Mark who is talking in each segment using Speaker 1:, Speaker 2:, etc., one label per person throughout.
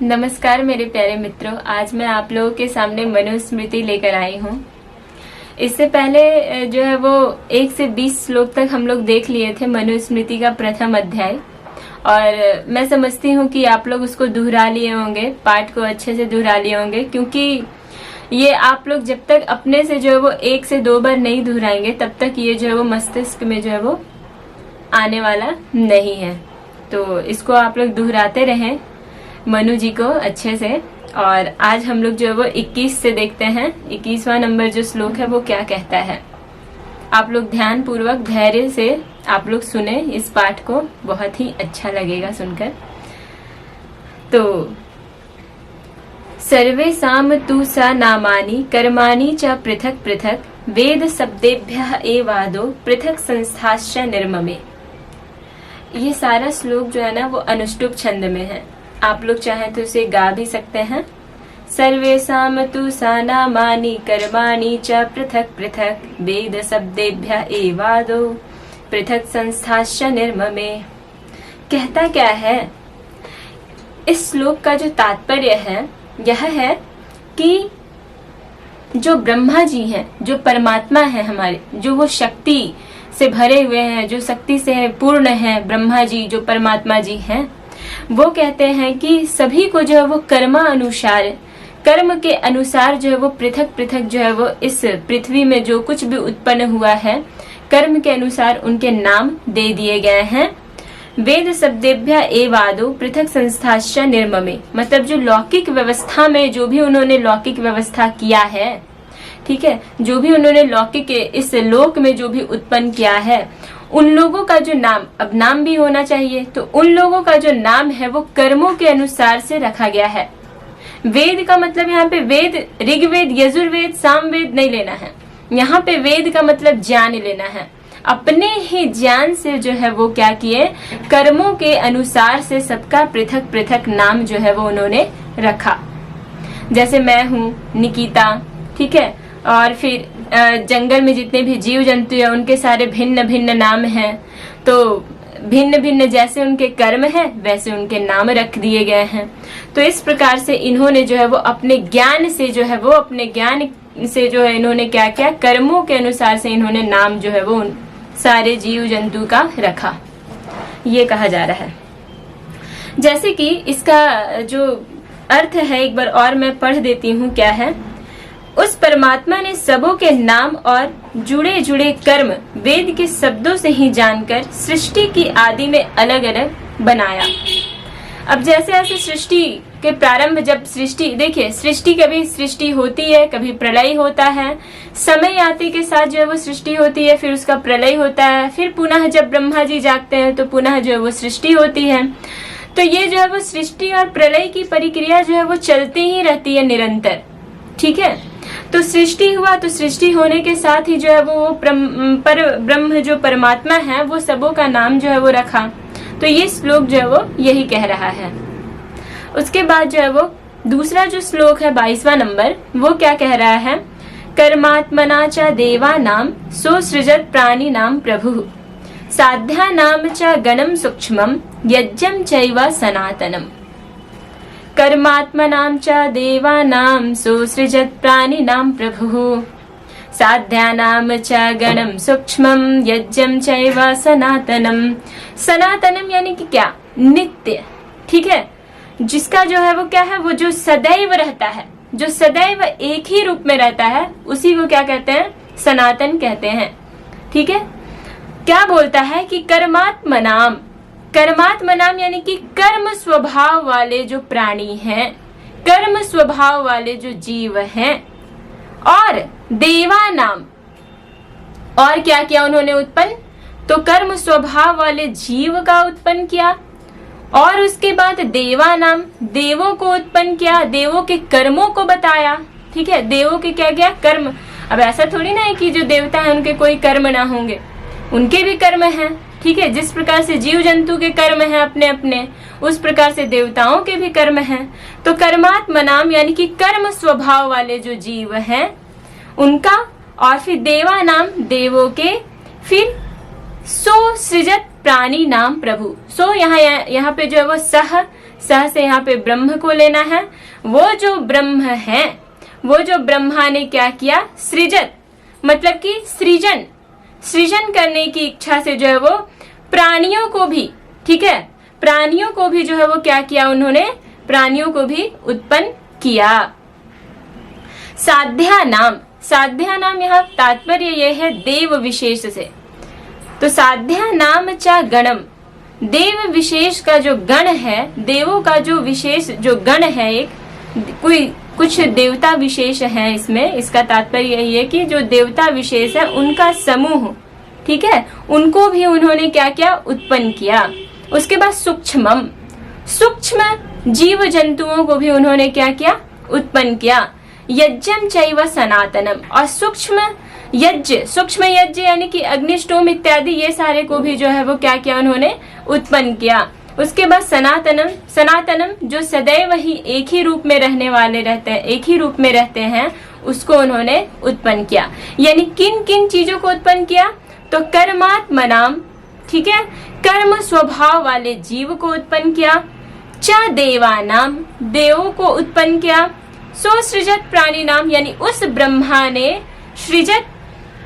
Speaker 1: नमस्कार मेरे प्यारे मित्रों, आज मैं आप लोगों के सामने मनुस्मृति लेकर आई हूँ। इससे पहले जो है वो 1 से 20 श्लोक तक हम लोग देख लिए थे मनुस्मृति का प्रथम अध्याय, और मैं समझती हूँ कि आप लोग उसको दोहरा लिए होंगे, पाठ को अच्छे से दोहरा लिए होंगे, क्योंकि ये आप लोग जब तक अपने से जो है वो 1 से 2 बार नहीं दोहराएंगे तब तक ये जो है वो मस्तिष्क में जो है वो आने वाला नहीं है। तो इसको आप लोग दोहराते रहें मनु जी को अच्छे से। और आज हम लोग जो है वो 21 से देखते हैं, 21वां नंबर जो श्लोक है वो क्या कहता है। आप लोग ध्यान पूर्वक धैर्य से आप लोग सुने इस पाठ को, बहुत ही अच्छा लगेगा सुनकर। तो सर्वेषां तु सा नामानि कर्माणि च पृथक पृथक वेद शब्देभ्यः एवादो पृथक संस्थाश्च निर्ममे। ये सारा श्लोक जो है ना वो अनुष्टुप छंद में है। आप लोग चाहें तो इसे गा भी सकते हैं। सर्वेषां तु सा नामानि कर्माणि च पृथक पृथक वेद शब्देभ्यः एवादो पृथक संस्थाश्च निर्ममे। कहता क्या है इस श्लोक का? जो तात्पर्य है यह है कि जो ब्रह्मा जी हैं, जो परमात्मा है हमारे, जो वो शक्ति से भरे हुए हैं, जो शक्ति से पूर्ण है, ब्रह्मा जी जो परमात्मा जी हैं, वो कहते हैं कि सभी को जो है वो कर्मानुसार, कर्म के अनुसार जो है वो पृथक पृथक जो है वो इस पृथ्वी में जो कुछ भी उत्पन्न हुआ है, कर्म के अनुसार उनके नाम दे दिए गए हैं। वेद शब्देभ्यः एवादो पृथक संस्थाश्च निर्ममे, मतलब जो लौकिक व्यवस्था में जो भी उन्होंने लौकिक व्यवस्था किया है, ठीक है, जो भी उन्होंने लौकिक इस लोक में जो भी उत्पन्न किया है, उन लोगों का जो नाम, अब नाम भी होना चाहिए, तो उन लोगों का जो नाम है वो कर्मों के अनुसार से रखा गया है। वेद का मतलब यहाँ पे वेद ऋग्वेद, यजुर्वेद, सामवेद नहीं लेना है। यहाँ पे वेद का मतलब ज्ञान लेना है। अपने ही ज्ञान से जो है वो क्या किए, कर्मों के अनुसार से सबका पृथक पृथक नाम जो है वो उन्होंने रखा। जैसे मैं हूँ निकिता, ठीक है, और फिर जंगल में जितने भी जीव जंतु है उनके सारे भिन्न भिन्न नाम हैं। तो भिन्न भिन्न जैसे उनके कर्म है वैसे उनके नाम रख दिए गए हैं। तो इस प्रकार से इन्होंने जो है वो अपने ज्ञान से जो है वो, अपने ज्ञान से जो है इन्होंने क्या किया, कर्मों के अनुसार से इन्होंने नाम जो है वो उन सारे जीव जंतु का रखा, ये कहा जा रहा है। जैसे कि इसका जो अर्थ है एक बार और मैं पढ़ देती हूँ, क्या है। उस परमात्मा ने सबों के नाम और जुड़े जुड़े कर्म वेद के शब्दों से ही जानकर सृष्टि की आदि में अलग अलग बनाया। अब जैसे जैसे सृष्टि के प्रारंभ, जब सृष्टि, देखिए सृष्टि कभी सृष्टि होती है, कभी प्रलय होता है, समय आते के साथ जो है वो सृष्टि होती है, फिर उसका प्रलय होता है, फिर पुनः जब ब्रह्मा जी जागते हैं तो पुनः जो है वो सृष्टि होती है। तो ये जो है वो सृष्टि और प्रलय की प्रक्रिया जो है वो चलती ही रहती है निरंतर, ठीक है। तो सृष्टि हुआ, तो सृष्टि होने के साथ ही जो है वो ब्रह्म जो परमात्मा है वो सबों का नाम जो है वो रखा। तो ये श्लोक जो है वो यही कह रहा है। उसके बाद जो है वो दूसरा जो श्लोक है 22वां नंबर, वो क्या कह रहा है। कर्मात्मना च देवानां सोसृजत प्राणी नाम प्रभु साध्या नाम च गणम सूक्ष्मम यज्ञम चैव सनातनम। कर्मात्मनां च देवानां सोसृजत प्राणिनां प्रभुः साध्यानां च गणं सूक्ष्मं यज्ञं चैव सनातनम। सनातनम यानी कि क्या, नित्य, ठीक है, जिसका जो है वो क्या है, वो जो सदैव रहता है, जो सदैव एक ही रूप में रहता है, उसी को क्या कहते हैं, सनातन कहते हैं, ठीक है। क्या बोलता है कि कर्मात्मनाम, कर्मात्मनाम यानी कि कर्म स्वभाव वाले जो प्राणी हैं, कर्म स्वभाव वाले जो जीव हैं, और देवानाम, और क्या किया उन्होंने उत्पन्न, तो कर्म स्वभाव वाले जीव का उत्पन्न किया, और उसके बाद देवानाम, देवों को उत्पन्न किया, देवों के कर्मों को बताया, ठीक है। देवों के क्या क्या कर्म, अब ऐसा थोड़ी ना है कि जो देवता है उनके कोई कर्म ना होंगे, उनके भी कर्म हैं, ठीक है। जिस प्रकार से जीव जंतु के कर्म हैं अपने अपने, उस प्रकार से देवताओं के भी कर्म हैं। तो कर्मात्मनाम यानी कि कर्म स्वभाव वाले जो जीव हैं उनका, और फिर देवानाम, देवों के, फिर सो सृजत प्राणी नाम प्रभु। सो यहाँ पे जो है वो सह सह से यहाँ पे ब्रह्म को लेना है। वो जो ब्रह्म है, वो जो ब्रह्मा ने क्या किया, सृजत मतलब कि सृजन करने की इच्छा से जो है वो प्राणियों को भी, ठीक है, प्राणियों को भी जो है वो क्या किया, उन्होंने प्राणियों को भी उत्पन्न किया। साध्या नाम यहाँ तात्पर्य यह है देव विशेष से। तो साध्या नाम चा गणम, देव विशेष का जो गण है, देवों का जो विशेष जो गण है, एक कुछ देवता विशेष है इसमें। इसका तात्पर्य यही है कि जो देवता विशेष है उनका समूह, ठीक है, उनको भी उन्होंने क्या किया, उत्पन्न किया। उसके बाद सूक्ष्म जीव जंतुओं को भी उन्होंने क्या किया, उत्पन्न किया। यज्ञम चैव सनातनम, और सूक्ष्म यज्ञ यानी कि अग्निष्टोम इत्यादि, ये सारे को भी जो है वो क्या किया, उन्होंने उत्पन्न किया। उसके बाद सनातनम जो सदैव ही एक ही रूप में रहने वाले रहते हैं, एक ही रूप में रहते हैं, उसको उन्होंने उत्पन्न किया। यानी किन किन चीजों को उत्पन्न किया, तो कर्मात्मा नाम, ठीक है, कर्म स्वभाव वाले जीव को उत्पन्न किया। च देवानाम, देवों को उत्पन्न किया। सो सृजत प्राणी नाम, यानी उस ब्रह्मा ने सृजत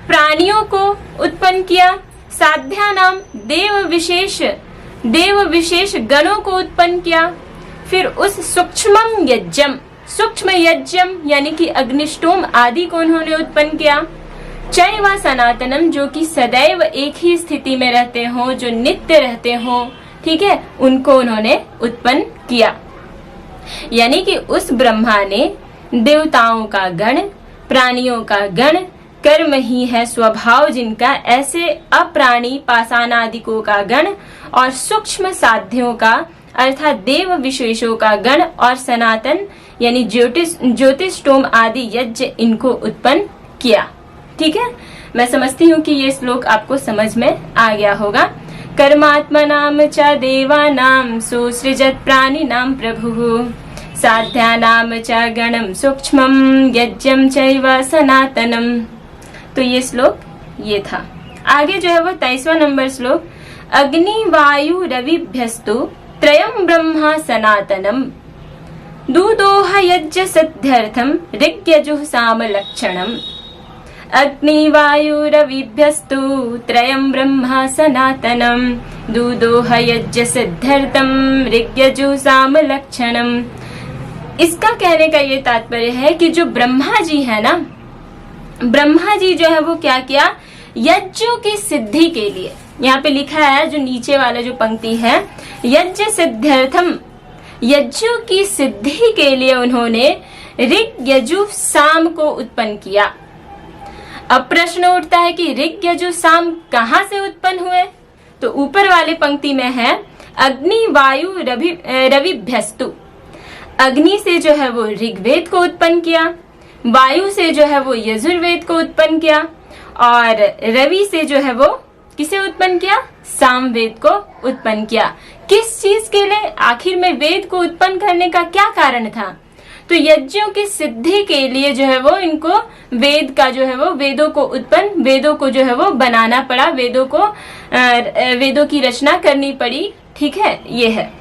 Speaker 1: प्राणियों को उत्पन्न किया। साध्या नाम, देव विशेष गणों को उत्पन्न किया। फिर उस सूक्ष्म यज्ञम यानी कि अग्निष्टोम आदि को उन्होंने उत्पन्न किया। चैव सनातनम, जो कि सदैव एक ही स्थिति में रहते हो, जो नित्य रहते हो, ठीक है, उनको उन्होंने उत्पन्न किया। यानी कि उस ब्रह्मा ने देवताओं का गण, प्राणियों का गण, कर्म ही है स्वभाव जिनका, ऐसे अप्राणी पाषाणादिकों का गण, और सूक्ष्म साध्यों का अर्थात देव विशेषों का गण, और सनातन यानी ज्योतिषोम आदि यज्ञ, इनको उत्पन्न किया। ठीक है, मैं समझती हूँ कि ये श्लोक आपको समझ में आ गया होगा। कर्मात्मनाम च देवानाम सुसृजत प्राणिनाम प्रभुः, साध्यानाम च गणम सूक्ष्मम यज्ञम चैव सनातनम। तो ये श्लोक ये था। आगे जो है वो 23वां नंबर श्लोक, अग्नि वायु रविभ्यस्तु त्रयं ब्रह्मा सनातनम, दूदोह यज्ञ सिद्ध्यर्थम ऋग्यजुः साम लक्षणम। अग्नि वायु रविभ्यस्तु त्रयं ब्रह्मा सनातनम, दूदोह यज्ञ सिद्ध्यर्थम ऋग्यजुः साम लक्षणम। इसका कहने का ये तात्पर्य है कि जो ब्रह्मा जी है ना, ब्रह्मा जी जो है वो क्या किया, यज्ञों की सिद्धि के लिए, यहाँ पे लिखा है जो नीचे वाला जो पंक्ति है, यज्ञ सिद्ध्यर्थम, यज्ञों की सिद्धि के लिए उन्होंने ऋग यजु साम को उत्पन्न किया। अब प्रश्न उठता है कि ऋग यजु साम कहाँ से उत्पन्न हुए? तो ऊपर वाले पंक्ति में है अग्नि वायु रविभ्यस्तु, अग्नि से जो है वो ऋग्वेद को उत्पन्न किया, वायु से जो है वो यजुर्वेद को उत्पन्न किया, और रवि से जो है वो किसे उत्पन्न किया, सामवेद को उत्पन्न किया। किस चीज के लिए? आखिर में वेद को उत्पन्न करने का क्या कारण था? तो यज्ञों की सिद्धि के लिए जो है वो इनको वेद का जो है वो वेदों को जो है वो बनाना पड़ा, वेदों की रचना करनी पड़ी। ठीक है, ये है।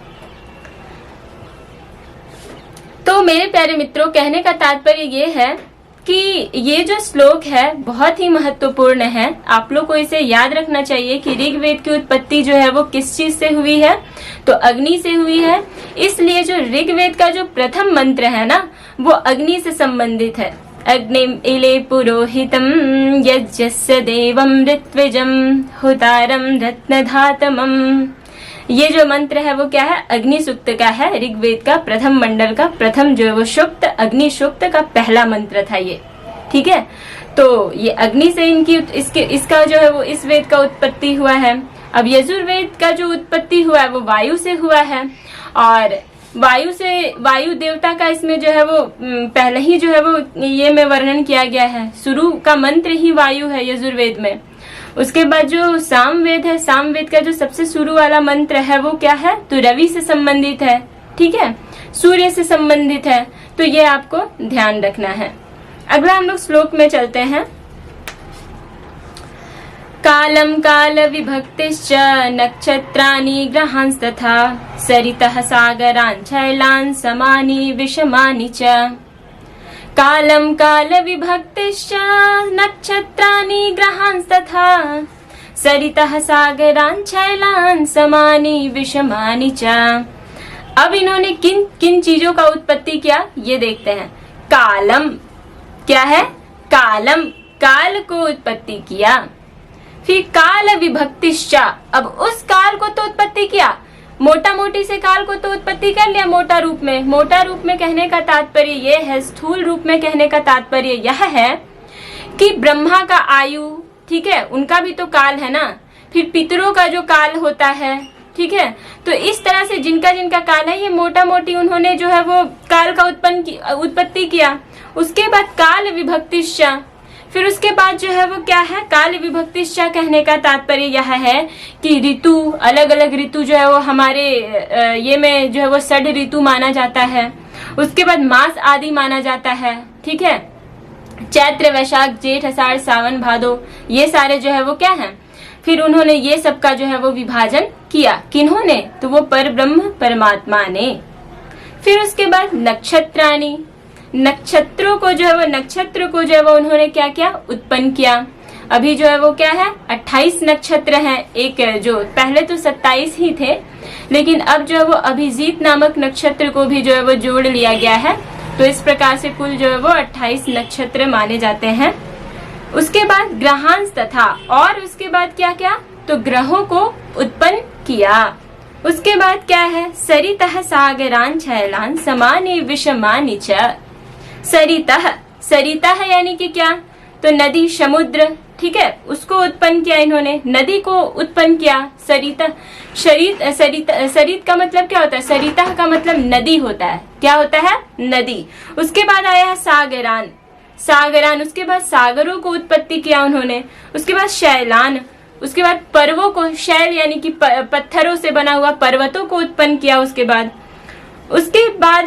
Speaker 1: तो मेरे प्यारे मित्रों, कहने का तात्पर्य ये है कि ये जो श्लोक है बहुत ही महत्वपूर्ण है। आप लोग को इसे याद रखना चाहिए कि ऋग्वेद की उत्पत्ति जो है वो किस चीज से हुई है, तो अग्नि से हुई है। इसलिए जो ऋग्वेद का जो प्रथम मंत्र है ना, वो अग्नि से संबंधित है। अग्निम इले पुरोहितम यज्ञस्य देवम ऋत्विजम हुतारम रत्नधातमम। ये जो मंत्र है वो क्या है, अग्नि सूक्त का है। ऋग्वेद का प्रथम मंडल का प्रथम जो है वो सूक्त, अग्नि सूक्त का पहला मंत्र था ये। ठीक है, तो ये अग्नि से इसका जो है वो इस वेद का उत्पत्ति हुआ है। अब यजुर्वेद का जो उत्पत्ति हुआ है वो वायु से हुआ है, और वायु देवता का इसमें जो है वो पहले ही जो है वो ये में वर्णन किया गया है। शुरू का मंत्र ही वायु है यजुर्वेद में। उसके बाद जो सामवेद है, सामवेद का जो सबसे शुरू वाला मंत्र है वो क्या है, तो रवि से संबंधित है। ठीक है, सूर्य से संबंधित है। तो ये आपको ध्यान रखना है। अगला हम लोग श्लोक में चलते हैं। कालं कालविभक्तिश्च नक्षत्राणि ग्रहांस्तथा सरितः सागरान् शैलान् समानि विषमानि च। कालं कालविभक्तिश्च नक्षत्राणि ग्रहांस्तथा सरितः सागरान् शैलान् समानि विषमानि च। अब इन्होंने किन किन चीजों का उत्पत्ति किया ये देखते हैं। कालम क्या है? कालम, काल को उत्पत्ति किया। फिर काल विभक्तिश्च, अब उस काल को तो उत्पत्ति किया, मोटा मोटी से काल को तो उत्पत्ति कर लिया मोटा रूप में। मोटा रूप में कहने का तात्पर्य यह है, स्थूल रूप में कहने का तात्पर्य यह है कि ब्रह्मा का आयु, ठीक है, उनका भी तो काल है ना। फिर पितरों का जो काल होता है, ठीक है, तो इस तरह से जिनका जिनका काल है, ये मोटा मोटी उन्होंने जो है वो काल का उत्पत्ति किया। उसके बाद काल विभक्तिश्च, फिर उसके बाद जो है वो क्या है? काल विभक्तिश्च कहने का तात्पर्य यह है कि ऋतु, अलग अलग ऋतु जो है वो हमारे ये में जो है वो षड ऋतु माना जाता है। उसके बाद मास आदि माना जाता है, ठीक है, चैत्र वैशाख जेठ आषाढ़ सावन भादो, ये सारे जो है वो क्या है? फिर उन्होंने ये सब का जो है वो विभाजन किया। किन्होंने? तो वो परब्रह्म परमात्मा ने। फिर उसके बाद नक्षत्राणि, नक्षत्रों को जो है वो, नक्षत्र को जो है वो उन्होंने क्या किया? उत्पन्न किया। अभी जो है वो क्या है? 28 नक्षत्र हैं। एक जो पहले तो 27 ही थे, लेकिन अब जो है वो अभिजीत नामक नक्षत्र को भी जो है वो जोड़ लिया गया है। तो इस प्रकार से कुल जो है वो 28 नक्षत्र माने जाते हैं। उसके बाद ग्रहांश तथा, और उसके बाद क्या क्या? तो ग्रहों को उत्पन्न किया। उसके बाद क्या है? सरितः सागरान शैलान समानि विषमानि च। सरितः, सरितः यानी कि क्या? तो नदी, समुद्र, ठीक है, उसको उत्पन्न किया इन्होंने, नदी को उत्पन्न किया। सरितः, सरित का मतलब क्या होता है? सरितः का मतलब नदी होता है। क्या होता है? नदी। उसके बाद आया है सागरान, सागरान, उसके बाद सागरों को उत्पत्ति किया उन्होंने। उसके बाद शैलान, उसके बाद पर्वों को, शैल यानी कि पत्थरों से बना हुआ पर्वतों को उत्पन्न किया। उसके बाद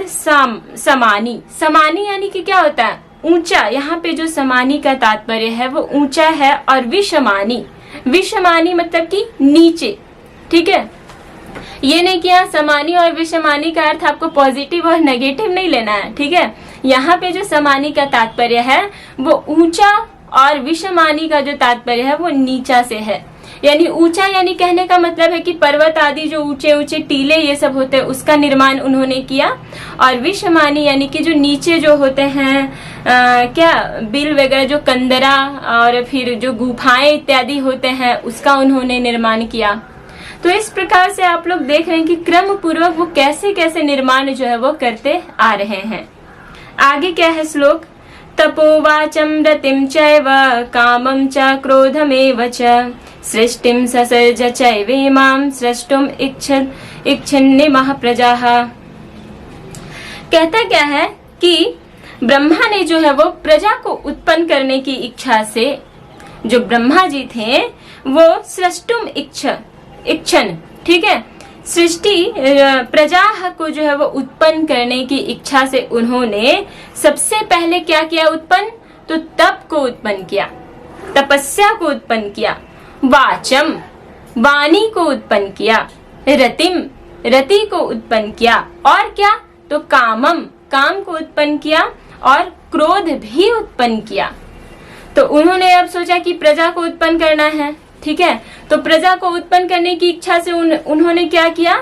Speaker 1: समानी, समानी यानी कि क्या होता है? ऊंचा। यहाँ पे जो समानी का तात्पर्य है वो ऊंचा है। और विषमानी, विषमानी मतलब कि नीचे, ठीक है। ये नहीं किया समानी और विषमानी का अर्थ आपको पॉजिटिव और नेगेटिव नहीं लेना है, ठीक है। यहाँ पे जो समानी का तात्पर्य है वो ऊंचा, और विषमानी का जो तात्पर्य है वो नीचा से है। यानी ऊंचा यानी कहने का मतलब है कि पर्वत आदि जो ऊंचे ऊंचे टीले ये सब होते हैं उसका निर्माण उन्होंने किया। और विषमानी यानी कि जो नीचे जो होते हैं क्या बिल वगैरह, जो कंदरा और फिर जो गुफाएं इत्यादि होते हैं उसका उन्होंने निर्माण किया। तो इस प्रकार से आप लोग देख रहे हैं कि क्रम पूर्वक वो कैसे कैसे निर्माण जो है वो करते आ रहे हैं। आगे क्या है श्लोक? तपोवाचम रतिम चैव कामम च क्रोधमेव च सृष्टिम ससर्ज चैवेमां सृष्टुम इच्छन्निमः प्रजाः। कहता क्या है कि ब्रह्मा ने जो है वो प्रजा को उत्पन्न करने की इच्छा से, जो ब्रह्मा जी थे वो सृष्टुम इच्छन, ठीक है, सृष्टि प्रजा को जो है वो उत्पन्न करने की इच्छा से उन्होंने सबसे पहले क्या किया? उत्पन्न, तो तप को उत्पन्न किया, तपस्या को उत्पन्न किया। वाचम, वाणी को उत्पन्न किया। रतिम, रति को उत्पन्न किया। और क्या? तो कामम, काम को उत्पन्न किया। और क्रोध भी उत्पन्न किया। तो उन्होंने अब सोचा कि प्रजा को उत्पन्न करना है, ठीक है, तो प्रजा को उत्पन्न करने की इच्छा से उन्होंने क्या किया?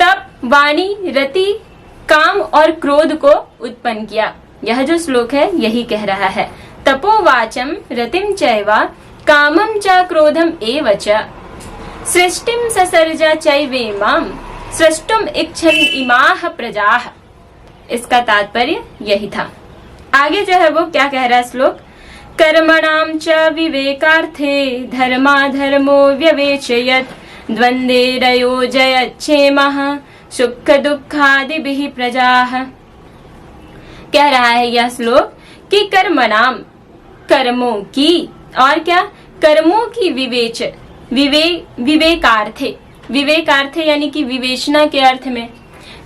Speaker 1: तप, वाणी, रति, काम और क्रोध को उत्पन्न किया। यह जो श्लोक है यही कह रहा है। तपोवाचम रतिम चैवा कामम च क्रोधम एव च सृष्टिम ससर्ज चैवेमां सृष्टुम इच्छन् इमाः प्रजाः। इसका तात्पर्य यही था। आगे जो है वो क्या कह रहा है श्लोक? कर्मणां च विवेकार्थे धर्माधर्मो व्यवेचयत् द्वन्द्वैरयोजयच्छेमः सुख दुःखादिभिः प्रजाः। कह रहा है यह श्लोक कि कर्मणाम, कर्मों की, और क्या? कर्मों की विवेकार्थे, विवेकार्थे यानी कि विवेचना के अर्थ में,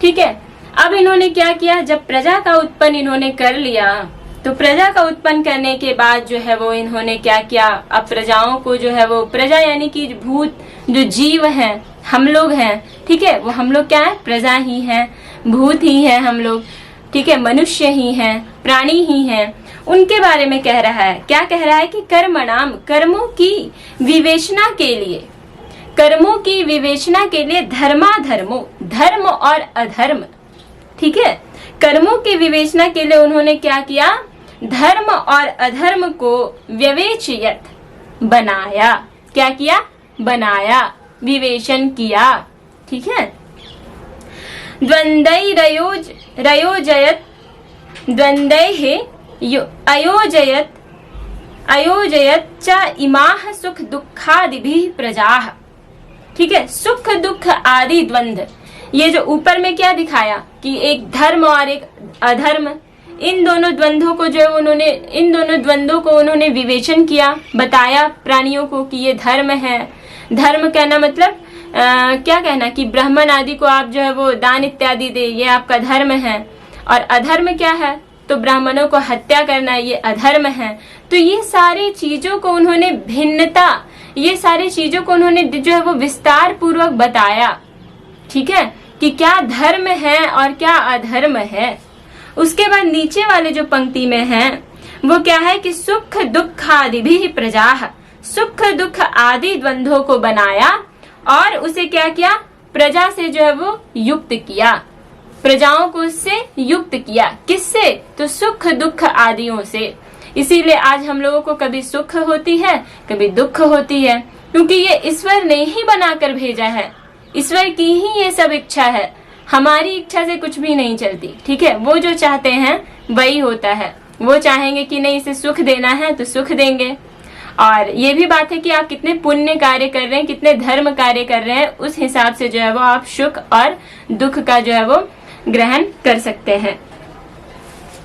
Speaker 1: ठीक है। अब इन्होंने क्या किया? जब प्रजा का उत्पन्न इन्होंने कर लिया, तो प्रजा का उत्पन्न करने के बाद जो है वो इन्होंने क्या किया, अब प्रजाओं को जो है वो, प्रजा यानी कि भूत जो जीव हैं, हम लोग हैं, ठीक है, वो हम लोग क्या है, प्रजा ही हैं, भूत ही हैं हम लोग, ठीक है, मनुष्य ही हैं, प्राणी ही हैं, उनके बारे में कह रहा है। क्या कह रहा है कि कर्मणाम, कर्मों की विवेचना के लिए, कर्मों की विवेचना के लिए धर्माधर्मो, धर्म और अधर्म, ठीक है, कर्मों की विवेचना के लिए उन्होंने क्या किया, धर्म और अधर्म को व्यवेचयत, बनाया, क्या किया, बनाया, विवेचन किया, ठीक है। द्वंद्वै रयोजयत, द्वंद्वैः अयोजयत, अयोजयत च इमाः सुख दुखादिभिः प्रजाः, ठीक है, सुख दुख आदि द्वंद्व, ये जो ऊपर में क्या दिखाया कि एक धर्म और एक अधर्म, इन दोनों द्वंद्वों को जो उन्होंने, इन दोनों द्वंद्वों को उन्होंने विवेचन किया, बताया प्राणियों को कि ये धर्म है। धर्म कहना मतलब क्या कहना कि ब्राह्मण आदि को आप जो है वो दान इत्यादि दे, ये आपका धर्म है। और अधर्म क्या है, तो ब्राह्मणों को हत्या करना, ये अधर्म है। तो ये सारी चीजों को उन्होंने भिन्नता, ये सारी चीजों को उन्होंने जो है वो विस्तार पूर्वक बताया, ठीक है, कि क्या धर्म है और क्या अधर्म है। उसके बाद नीचे वाले जो पंक्ति में है वो क्या है कि सुख दुख आदि भी प्रजा, सुख दुख आदि द्वंद्वों को बनाया और उसे क्या किया, प्रजा से जो है वो युक्त किया, प्रजाओं को उससे युक्त किया। किससे, तो सुख दुख आदियों से। इसीलिए आज हम लोगों को कभी सुख होती है, कभी दुख होती है, क्योंकि ये ईश्वर ने ही बनाकर भेजा है, ईश्वर की ही ये सब इच्छा है, हमारी इच्छा से कुछ भी नहीं चलती, ठीक है। वो जो चाहते हैं वही होता है, वो चाहेंगे कि नहीं इसे सुख देना है तो सुख देंगे। और ये भी बात है कि आप कितने पुण्य कार्य कर रहे हैं, कितने धर्म कार्य कर रहे हैं, उस हिसाब से जो है वो आप सुख और दुख का जो है वो ग्रहण कर सकते हैं।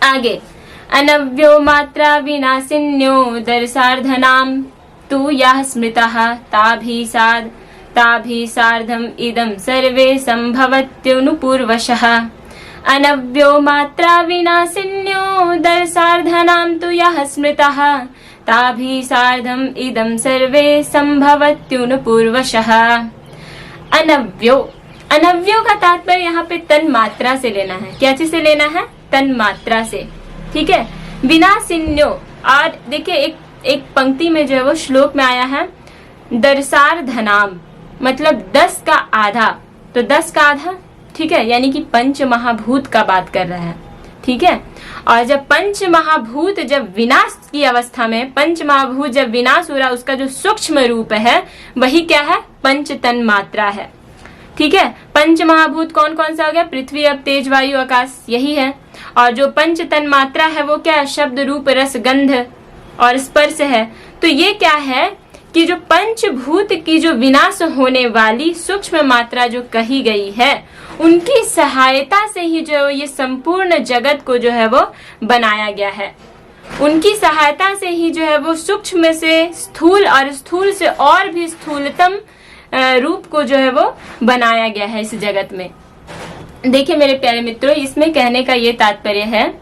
Speaker 1: आगे, अनव्यो मात्रा विनाशिन्यो दर्शार्धनाम तु यः स्मृतः ताभि सार्धम इदं सर्वे संभवत्युनुपूर्वशः। अनव्यो मात्रा विनाशिन्यो दर्शार्धनाम तु यः स्मृतः ताभि सार्धम इदं सर्वे संभवत्युनुपूर्वशः। अनव्यो, अनव्यो का तात्पर्य यहाँ पे तन मात्रा से लेना है। क्या चीज से लेना है, तन मात्रा से, ठीक है। विनाशिन्यो, और देखिए एक पंक्ति में जो है वो श्लोक में आया है दर्शार्धनाम, मतलब 10 का आधा, तो 10 का आधा, ठीक है, यानी कि पंच महाभूत का बात कर रहा है, ठीक है। और जब पंच महाभूत जब विनाश की अवस्था में, पंच महाभूत जब विनाश हो रहा, उसका जो सूक्ष्म रूप है वही क्या है, पंच तन मात्रा है, ठीक है। पंच महाभूत कौन कौन सा हो गया, पृथ्वी अब तेज वायु आकाश, यही है। और जो पंच तन मात्रा है वो क्या है, शब्द रूप रस गंध और स्पर्श है। तो ये क्या है कि जो पंचभूत की जो विनाश होने वाली सूक्ष्म मात्रा जो कही गई है, उनकी सहायता से ही जो ये संपूर्ण जगत को जो है वो बनाया गया है। उनकी सहायता से ही जो है वो सूक्ष्म से स्थूल और स्थूल से और भी स्थूलतम रूप को जो है वो बनाया गया है इस जगत में। देखिए मेरे प्यारे मित्रों, इसमें कहने का ये तात्पर्य है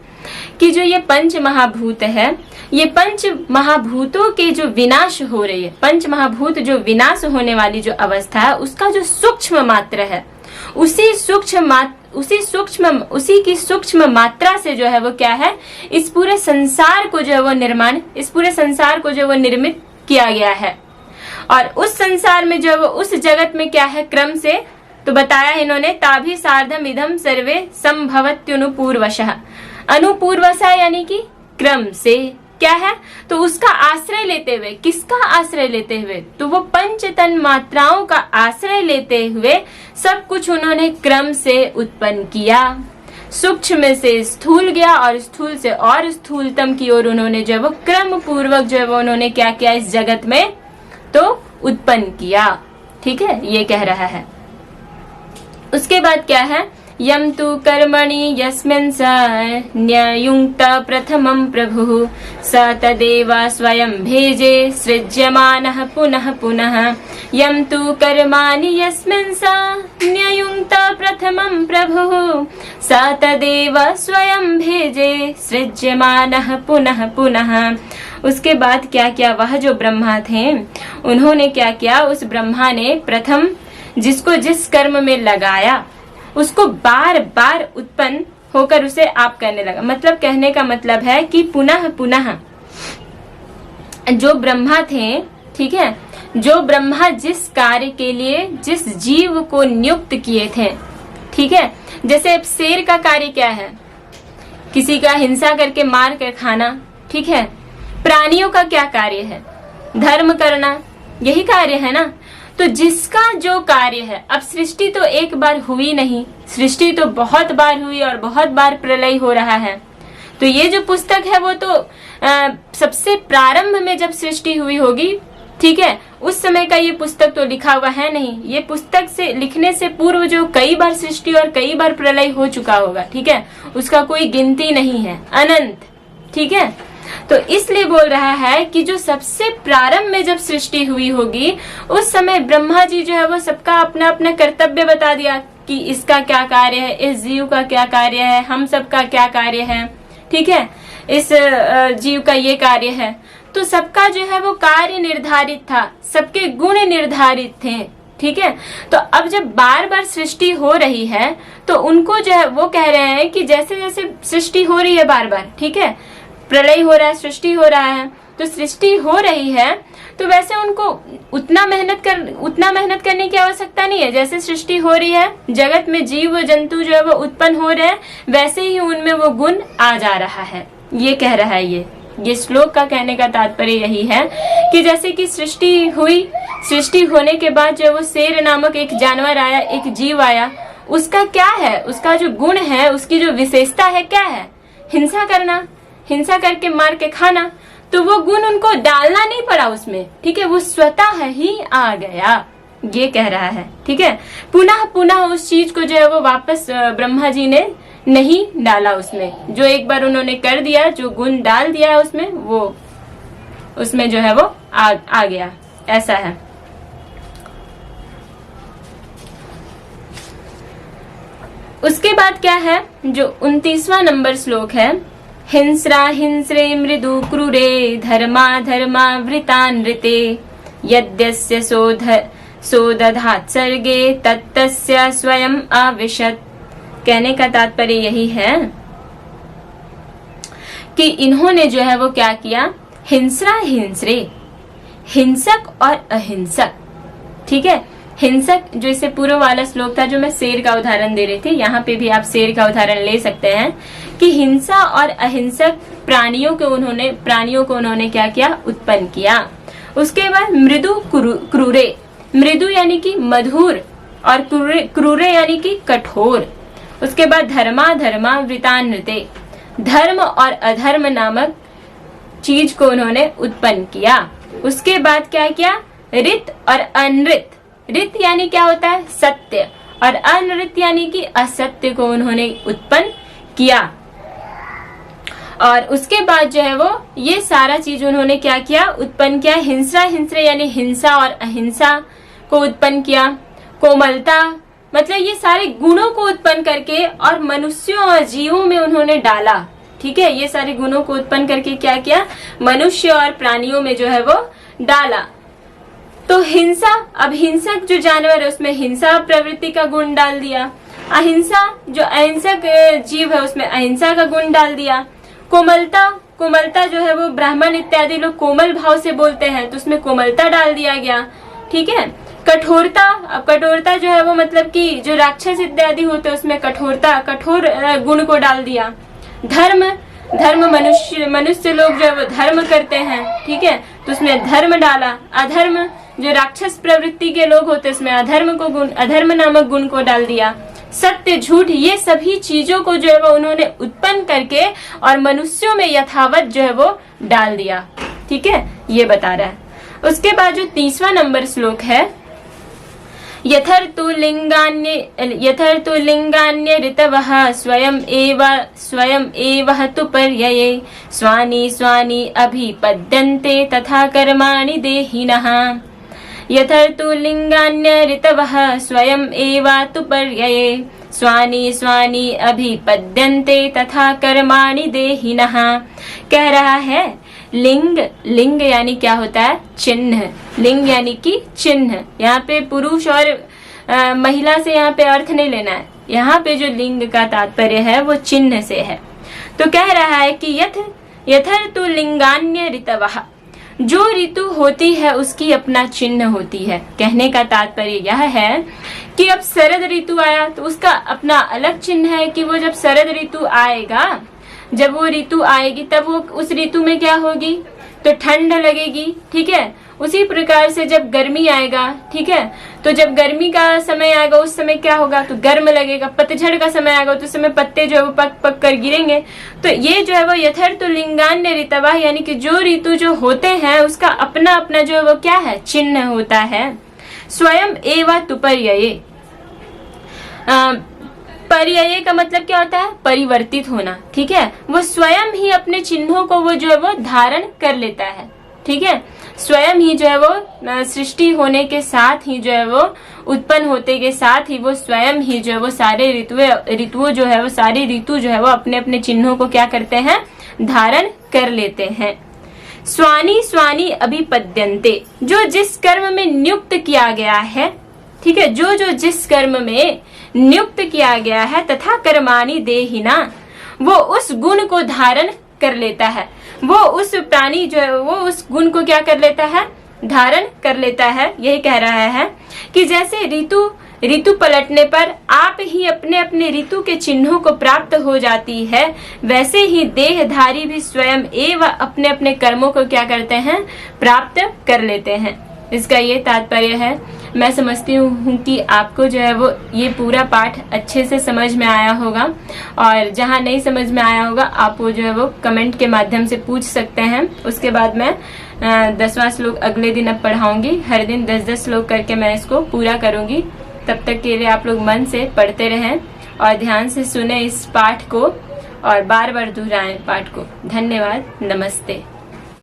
Speaker 1: कि जो ये पंच महाभूत है, ये पंच महाभूतों के जो विनाश हो रही है, पंच महाभूत जो विनाश होने वाली जो अवस्था है, उसका जो सूक्ष्म मात्रा है, उसी की सूक्ष्म मात्रा से जो है वो क्या है, इस पूरे संसार को जो है वो निर्माण, इस पूरे संसार को जो है वो निर्मित किया गया है। और उस संसार में जो है वो, उस जगत में क्या है, क्रम से तो बताया इन्होंने, ताभि सार्धम इदम सर्वे संभवत्युनुपूर्वशः। अनुपूर्वशः यानी कि क्रम से क्या है, तो उसका आश्रय लेते हुए, किसका आश्रय लेते हुए, तो वो पंच तन मात्राओं का आश्रय लेते हुए सब कुछ उन्होंने क्रम से उत्पन्न किया। सूक्ष्म से स्थूल गया और स्थूल से और स्थूलतम की ओर उन्होंने जो है वो क्रम पूर्वक जो है वो उन्होंने क्या किया, इस जगत में तो उत्पन्न किया, ठीक है, ये कह रहा है। उसके बाद क्या है, यम तु कर्मणि यस्मिन् स न्ययुङ्क्त प्रथमं प्रभुः स तदेव स्वयं भेजे सृज्यमानः पुनः पुनः। यम तु कर्माणि यस्मिन् स न्ययुङ्क्त प्रथमं प्रभुः स तदेव स्वयं भेजे सृज्यमानः पुनः पुनः। उसके बाद क्या किया, वह जो ब्रह्मा थे उन्होंने क्या किया, उस ब्रह्मा ने प्रथम जिसको जिस कर्म में लगाया उसको बार बार उत्पन्न होकर उसे आप करने लगा। मतलब कहने का मतलब है कि पुनः पुनः जो ब्रह्मा थे, ठीक है, जो ब्रह्मा जिस कार्य के लिए जिस जीव को नियुक्त किए थे, ठीक है, जैसे शेर का कार्य क्या है, किसी का हिंसा करके मार कर खाना, ठीक है। प्राणियों का क्या कार्य है, धर्म करना, यही कार्य है ना। तो जिसका जो कार्य है, अब सृष्टि तो एक बार हुई नहीं, सृष्टि तो बहुत बार हुई और बहुत बार प्रलय हो रहा है। तो ये जो पुस्तक है वो तो सबसे प्रारंभ में जब सृष्टि हुई होगी, ठीक है, उस समय का ये पुस्तक तो लिखा हुआ है नहीं। ये पुस्तक से लिखने से पूर्व जो कई बार सृष्टि और कई बार प्रलय हो चुका होगा, ठीक है, उसका कोई गिनती नहीं है, अनंत, ठीक है। तो इसलिए बोल रहा है कि जो सबसे प्रारंभ में जब सृष्टि हुई होगी उस समय ब्रह्मा जी जो है वो सबका अपना अपना कर्तव्य बता दिया कि इसका क्या कार्य है, इस जीव का क्या कार्य है, हम सबका क्या कार्य है, ठीक है, इस जीव का ये कार्य है। तो सबका जो है वो कार्य निर्धारित था, सबके गुण निर्धारित थे, ठीक है। तो अब जब बार बार सृष्टि हो रही है तो उनको जो है वो कह रहे हैं कि जैसे जैसे सृष्टि हो रही है बार बार, ठीक है, प्रलय हो रहा है, सृष्टि हो रहा है, तो सृष्टि हो रही है तो वैसे उनको उतना मेहनत करने की आवश्यकता नहीं है। जैसे सृष्टि हो रही है, जगत में जीव जंतु जो है वो उत्पन्न हो रहे हैं, वैसे ही उनमें वो गुण आ जा रहा है, ये कह रहा है। ये श्लोक का कहने का तात्पर्य यही है कि जैसे कि सृष्टि हुई, सृष्टि होने के बाद जो वो शेर नामक एक जानवर आया, एक जीव आया, उसका क्या है, उसका जो गुण है, उसकी जो विशेषता है क्या है, हिंसा करना, हिंसा करके मार के खाना। तो वो गुण उनको डालना नहीं पड़ा उसमें, ठीक है, वो स्वतः ही आ गया, ये कह रहा है, ठीक है। पुनः पुनः उस चीज को जो है वो वापस ब्रह्मा जी ने नहीं डाला उसमें, जो एक बार उन्होंने कर दिया, जो गुण डाल दिया है उसमें, वो उसमें जो है वो आ गया, ऐसा है। उसके बाद क्या है, जो 29वां नंबर श्लोक है, हिंस्रा हिंस्रे मृदु क्रूरे धर्मा धर्मा वृतान्विते यद्यस्य सोदधात् सर्गे तत्तस्य स्वयं आविशत्। कहने का तात्पर्य यही है कि इन्होंने जो है वो क्या किया, हिंस्रा हिंस्रे, हिंसक और अहिंसक, ठीक है। हिंसक जो इससे पूर्व वाला श्लोक था जो मैं शेर का उदाहरण दे रही थी, यहाँ पे भी आप शेर का उदाहरण ले सकते हैं कि हिंसा और अहिंसक प्राणियों को उन्होंने क्या किया, उत्पन्न किया। उसके बाद मृदु क्रूरे, मृदु यानी कि मधुर और क्रूरे यानी कि कठोर। उसके बाद धर्मा धर्मा वृतान्विते, धर्म और अधर्म नामक चीज को उन्होंने उत्पन्न किया। उसके बाद क्या किया, रित और अनृत, रित यानी क्या होता है, सत्य, और अनृत यानी कि असत्य को उन्होंने उत्पन्न किया। और उसके बाद जो है वो ये सारा चीज उन्होंने क्या किया, उत्पन्न किया। हिंसा हिंस्रे यानी हिंसा और अहिंसा को उत्पन्न किया। कोमलता मतलब ये सारे गुणों को उत्पन्न करके और मनुष्यों और जीवों में उन्होंने डाला, ठीक है। ये सारे गुणों को उत्पन्न करके क्या किया, मनुष्य और प्राणियों में जो है वो डाला। तो हिंसा, अब हिंसक जो जानवर है उसमें हिंसा प्रवृत्ति का गुण डाल दिया। अहिंसा जो अहिंसक जीव है उसमें अहिंसा का गुण डाल दिया। कोमलता, कोमलता जो है वो ब्राह्मण इत्यादि लोग कोमल भाव से बोलते हैं तो उसमें कोमलता डाल दिया गया, ठीक है। कठोरता, अब कठोरता जो है वो मतलब कि जो राक्षस इत्यादि होते हैं उसमें कठोरता, कठोर गुण को डाल दिया। धर्म, धर्म मनुष्य लोग जो है वो धर्म करते हैं, ठीक है, तो उसमें धर्म डाला। अधर्म जो राक्षस प्रवृत्ति के लोग होते हैं उसमें अधर्म को गुण, अधर्म नामक गुण को डाल दिया। सत्य झूठ, ये सभी चीजों को जो है वो उन्होंने उत्पन्न करके और मनुष्यों में यथावत जो है वो डाल दिया, ठीक है, ये बता रहा है। उसके बाद जो 30वां नंबर श्लोक है, यथर्तु लिंगान्य ऋतवः स्वयं एव तु पर्यये स्वानि स्वानि अभिपद्यन्ते तथा कर्माणि देहिनः। यथर्तु लिंगान्य ऋतवः स्वयं एव तु पर्यये स्वानि स्वानि अभिपद्यन्ते तथा कर्माणि देहिनः। कह रहा है लिंग यानी क्या होता है? चिन्ह। लिंग यानी कि चिन्ह। यहाँ पे पुरुष और महिला से यहाँ पे अर्थ नहीं लेना है। यहाँ पे जो लिंग का तात्पर्य है वो चिन्ह से है। तो कह रहा है कि यथर्तु लिंगान्य ऋतवः, जो ऋतु होती है उसकी अपना चिन्ह होती है। कहने का तात्पर्य यह है कि अब शरद ऋतु आया तो उसका अपना अलग चिन्ह है कि वो जब शरद ऋतु आएगा, जब वो ऋतु आएगी तब वो उस ऋतु में क्या होगी? तो ठंड लगेगी, ठीक है। उसी प्रकार से जब गर्मी आएगा, ठीक है, तो जब गर्मी का समय आएगा उस समय क्या होगा? तो गर्म लगेगा। पतझड़ का समय आएगा तो उस समय पत्ते जो है वो पक पक कर गिरेंगे। तो ये जो है वो यथर्तु लिंगान्य ऋतवः, यानी कि जो ऋतु जो होते हैं उसका अपना अपना जो है वो क्या है? चिन्ह होता है। स्वयं एव तु पर्यये, पर्याय का मतलब क्या होता है? परिवर्तित होना, ठीक है। वो स्वयं ही अपने चिन्हों को वो जो है वो धारण कर लेता है, ठीक है। स्वयं ही जो है वो सृष्टि होने के साथ ही जो है वो उत्पन्न होते के साथ ही वो स्वयं ही जो है वो सारे ऋतुओं जो है वो सारी ऋतु जो है वो अपने अपने चिन्हों को क्या करते हैं? धारण कर लेते हैं। स्वानि स्वानि अभिपद्यन्ते, जो जिस कर्म में नियुक्त किया गया है, ठीक है, जो जिस कर्म में नियुक्त किया गया है, तथा कर्माणि देहिना, वो उस गुण को धारण कर लेता है। वो उस प्राणी जो है वो उस गुण को क्या कर लेता है? धारण कर लेता है। यही कह रहा है कि जैसे ऋतु पलटने पर आप ही अपने अपने ऋतु के चिन्हों को प्राप्त हो जाती है, वैसे ही देहधारी भी स्वयं एवं अपने अपने कर्मों को क्या करते हैं? प्राप्त कर लेते हैं। इसका ये तात्पर्य है। मैं समझती हूँ कि आपको जो है वो ये पूरा पाठ अच्छे से समझ में आया होगा, और जहाँ नहीं समझ में आया होगा आप वो जो है वो कमेंट के माध्यम से पूछ सकते हैं। उसके बाद मैं 10वां श्लोक अगले दिन अब पढ़ाऊंगी। हर दिन 10-10 श्लोक करके मैं इसको पूरा करूंगी। तब तक के लिए आप लोग मन से पढ़ते रहें और ध्यान से सुने इस पाठ को और बार बार दोहराएं पाठ को। धन्यवाद। नमस्ते।